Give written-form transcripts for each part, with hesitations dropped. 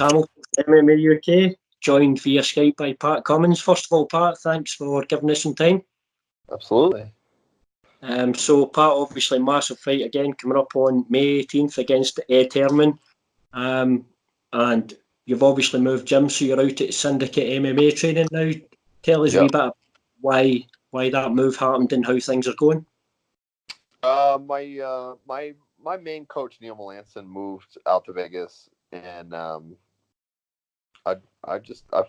Hamilton, MMA UK, joined via Skype by Pat Cummins. First of all, Pat, thanks for giving us some time. Absolutely. So, Pat, obviously, massive fight again coming up on May 18th against Ed Herman. And you've obviously moved gym, so you're out at Syndicate MMA training now. Tell us a wee bit why that move happened and how things are going. My main coach, Neil Melanson, moved out to Vegas, and I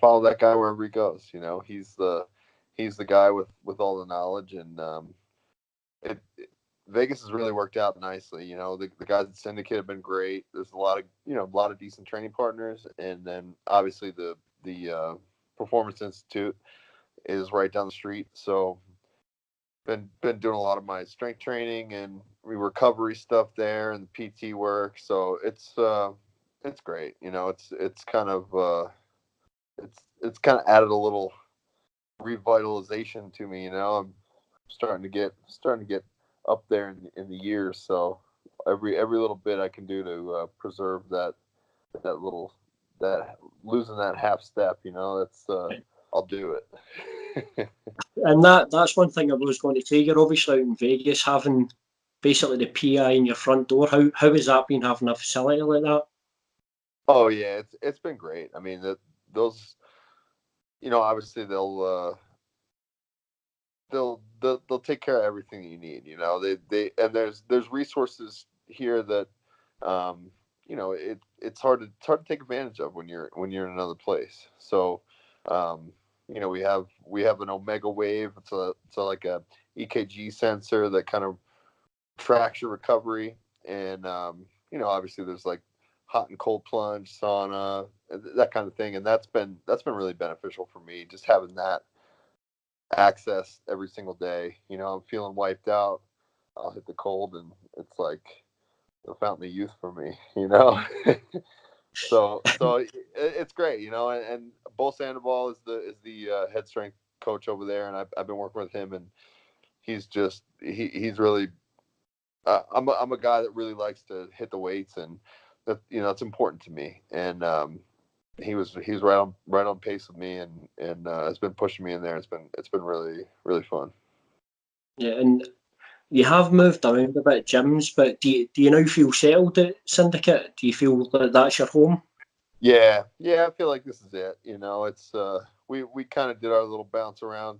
follow that guy wherever he goes. You know, he's the guy with all the knowledge, and Vegas has really worked out nicely. You know, the guys at Syndicate have been great. There's a lot of decent training partners, and then obviously the Performance Institute is right down the street. So been doing a lot of my strength training and recovery stuff there, and the PT work. So it's great. You know, it's kind of added a little revitalization to me. You know, I'm starting to get up there in the years. So every little bit I can do to preserve that losing that half step. You know, that's I'll do it. And that's one thing I was going to say. You're obviously out in Vegas having basically the PI in your front door. How has that been, having a facility like that? Oh yeah, it's been great. I mean, those, you know, obviously they'll take care of everything you need. You know, they and there's resources here that you know, it's hard to take advantage of when you're in another place. So you know, we have an Omega Wave. It's like a EKG sensor that kind of tracks your recovery, and you know, obviously there's like hot and cold plunge, sauna, that kind of thing, and that's been really beneficial for me, just having that access every single day. You know, I'm feeling wiped out, I'll hit the cold, and it's like the fountain of youth for me. You know. So it's great, you know, and Bo Sandoval is the head strength coach over there, and I've been working with him, and he's really I'm a guy that really likes to hit the weights, and that, you know, it's important to me, and he's right on pace with me, and has been pushing me in there. It's been really, really fun. Yeah, and you have moved around a bit gyms, but do you now feel settled at Syndicate? Do you feel that that's your home? Yeah, I feel like this is it. You know, it's we kind of did our little bounce around,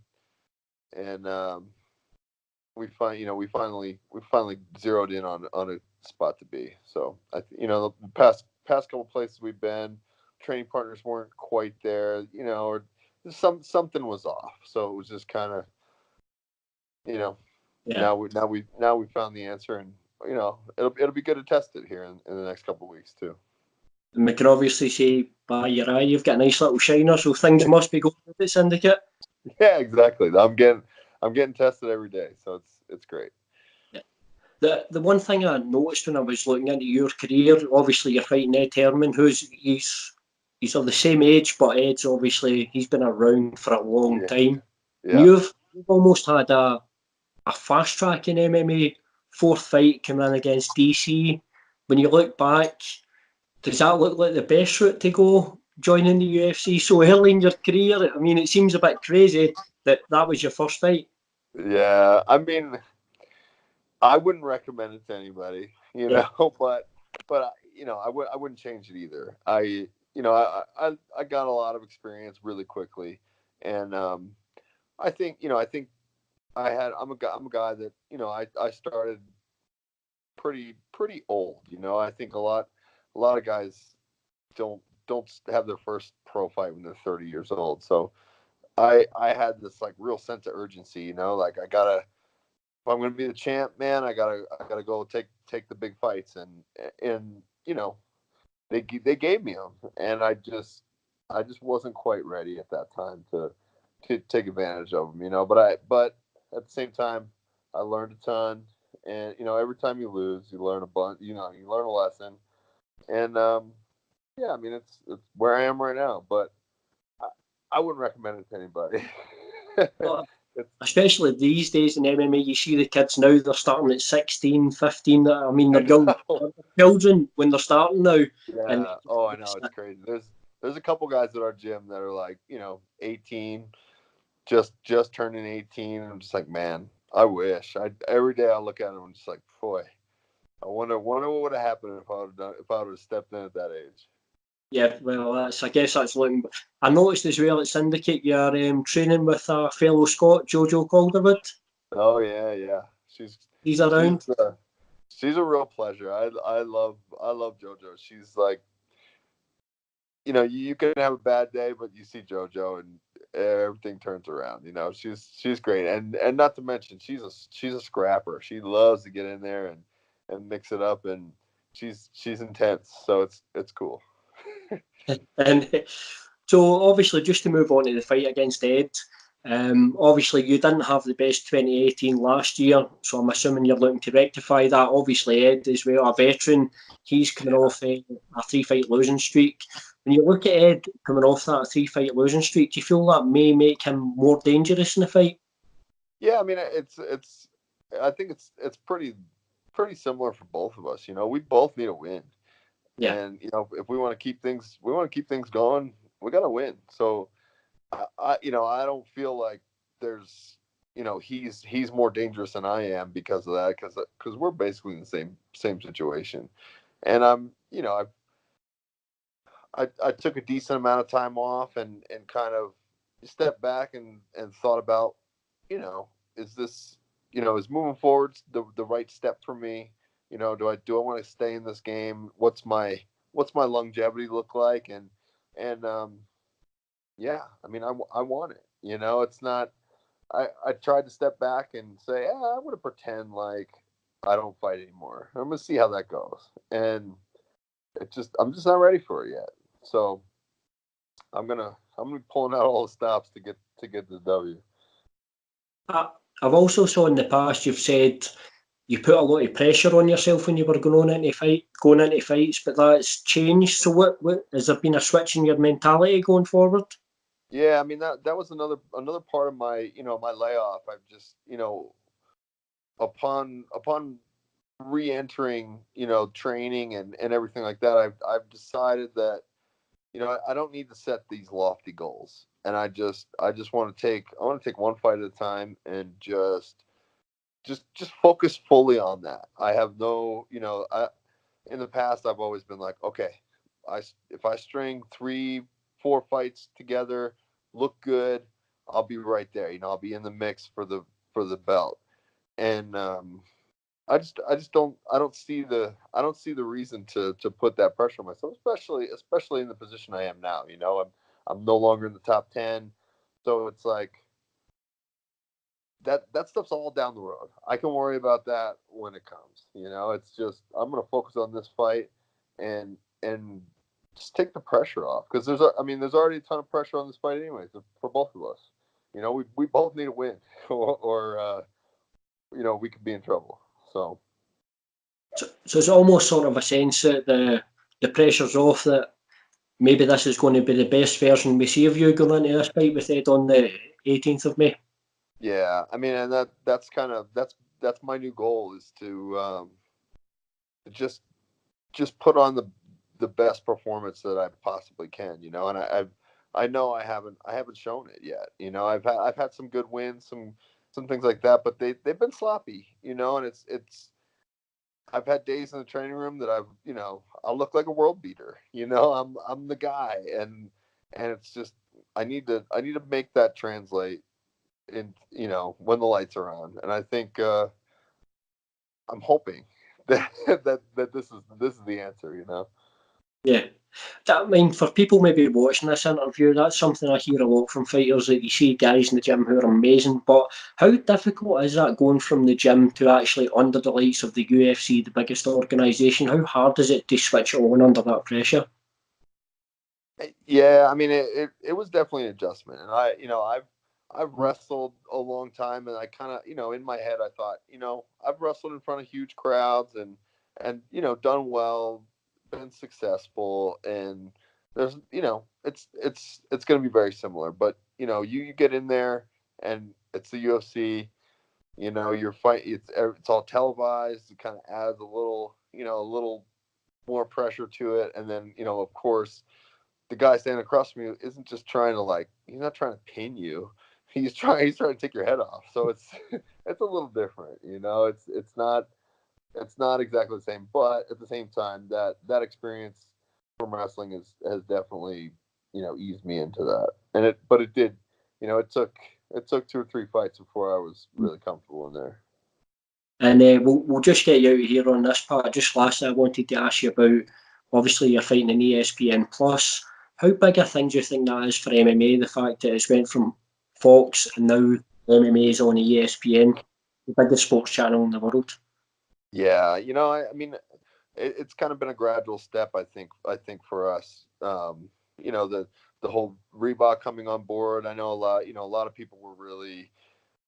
and we finally zeroed in on a spot to be. So you know, the past couple places we've been, training partners weren't quite there. You know, or something was off. So it was just kind of, you know, now we found the answer, and you know, it'll be good to test it here in the next couple of weeks too. And we can obviously say by your eye, you've got a nice little shiner, so things must be going good at Syndicate. Yeah, exactly. I'm getting tested every day, so it's great. Yeah. The one thing I noticed when I was looking into your career, obviously you're fighting Ed Herman, he's of the same age, but Ed's obviously, he's been around for a long time. Yeah. You've almost had a fast track in MMA, fourth fight coming in against DC. When you look back, does that look like the best route to go, joining the UFC so early in your career? I mean, it seems a bit crazy that was your first fight. Yeah, I mean, I wouldn't recommend it to anybody, you know, but you know, I wouldn't change it either. I got a lot of experience really quickly, and I think I'm a guy that, you know, I started pretty old. You know, I think a lot of guys don't have their first pro fight when they're 30 years old. So I had this like real sense of urgency, you know, like if I'm going to be the champ, man, I gotta go take the big fights, and you know, they gave me them, and I just wasn't quite ready at that time to take advantage of them, you know. But at the same time, I learned a ton, and you know, every time you lose, you learn a bunch, you know, you learn a lesson, and yeah, I mean, it's where I am right now, but I wouldn't recommend it to anybody. Well, especially these days in MMA, you see the kids now, they're starting at 16, 15. I mean, I they're young know. children when they're starting now. And Yeah. Oh, I know. It's crazy. There's a couple guys at our gym that are like, 18, just turning 18. I'm just like, man, I wish. Every day I look at them, I'm just like, boy, I wonder what would have happened if I would have stepped in at that age. yeah, well, I guess that's looking. I noticed as well at Syndicate you're training with a fellow Scot, Jojo Calderwood. Oh yeah, yeah. She's He's she's around. uh, she's a real pleasure. I love JoJo. She's like, you can have a bad day, but you see JoJo and everything turns around. She's great, and not to mention she's a scrapper. She loves to get in there and mix it up, and she's intense. So it's cool. And so, obviously, just to move on to the fight against Ed, obviously, you didn't have the best 2018 last year, so I'm assuming you're looking to rectify that. Obviously, Ed as well, a veteran, he's coming off a 3-fight losing streak. When you look at Ed coming off that 3-fight losing streak, do you feel that may make him more dangerous in the fight? Yeah, I mean it's I think it's pretty similar for both of us. We both need a win. Yeah, And if we want to keep things going, we got to win. So I don't feel like there's he's more dangerous than I am because of that, because we're basically in the same situation. And I took a decent amount of time off and kind of stepped back and thought about, is this, is moving forward the right step for me? Do I want to stay in this game? What's my longevity look like? And yeah, I mean, I want it. It's not. I tried to step back and say, yeah, I'm gonna pretend like I don't fight anymore. I'm gonna see how that goes, and I'm just not ready for it yet. So I'm gonna be pulling out all the stops to get the W. I've also saw in the past you've said you put a lot of pressure on yourself when you were going into fights, but that's changed. So what has there been a switch in your mentality going forward? Yeah, I mean that was another part of my layoff. I've just upon re-entering training and everything like that. I've decided that I don't need to set these lofty goals, and I just want to take one fight at a time and just focus fully on that. I have no, I in the past I've always been like, okay, if I string 3-4 fights together, look good, I'll be right there. I'll be in the mix for the belt. And I don't see the reason to put that pressure on myself, especially in the position I am now. I'm no longer in the top 10, so it's like that stuff's all down the road. I can worry about that when it comes. It's just I'm gonna focus on this fight and just take the pressure off, because there's already a ton of pressure on this fight anyways for both of us. We both need a win, or we could be in trouble. So So it's almost sort of a sense that the pressure's off, that maybe this is going to be the best version we see of you going into this fight with Ed on the 18th of May. yeah, I mean, and that's my new goal, is to just put on the best performance that I possibly can, and I know I haven't shown it yet. I've had some good wins, some things like that, but they've been sloppy, and it's I've had days in the training room that I look like a world beater. I'm the guy, and it's just I need to make that translate in when the lights are on, and I think I'm hoping that this is the answer. Yeah. I mean, for people maybe watching this interview, that's something I hear a lot from fighters, that you see guys in the gym who are amazing. But how difficult is that going from the gym to actually under the lights of the UFC, the biggest organisation? How hard is it to switch on under that pressure? Yeah, I mean, it was definitely an adjustment, and I've wrestled a long time, and I kind of in my head I thought I've wrestled in front of huge crowds and done well, been successful, and there's it's going to be very similar, but you get in there and it's the UFC. You know, your fight, it's all televised. It kind of adds a little more pressure to it. And then, of course, the guy standing across from you isn't just trying to he's not trying to pin you. He's trying to take your head off. So it's it's a little different. It's not exactly the same, but at the same time, that experience from wrestling has definitely eased me into that. But it did, it took 2 or 3 fights before I was really comfortable in there. And we'll just get you out of here on this part. Just lastly, I wanted to ask you about, obviously you're fighting in ESPN Plus. How big a thing do you think that is for MMA? The fact that it's went from Fox and now MMA is on ESPN, the biggest sports channel in the world. Yeah, I mean, it's kind of been a gradual step, I think for us. The whole Reebok coming on board. I know a lot of people were really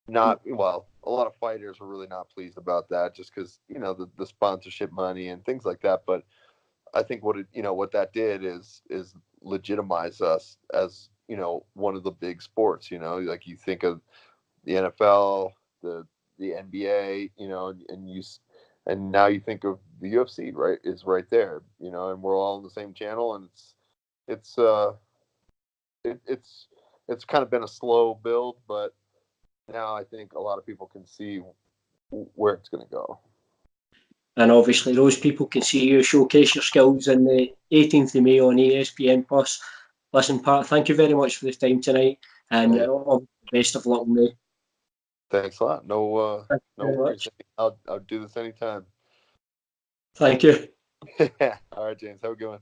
not, well, a lot of fighters were really not pleased about that, just because the sponsorship money and things like that. But I think what that did is legitimize us as one of the big sports. Like you think of the NFL, the NBA, and now you think of the UFC, right? Is right there, and we're all on the same channel, and it's it's kind of been a slow build, but now I think a lot of people can see where it's going to go. And obviously, those people can see you showcase your skills in the 18th of May on ESPN Plus. Listen, Pat, thank you very much for the time tonight, and best of luck, mate. Thanks a lot. No worries. Much. I'll do this anytime. Thank you. All right, James. Have a good one.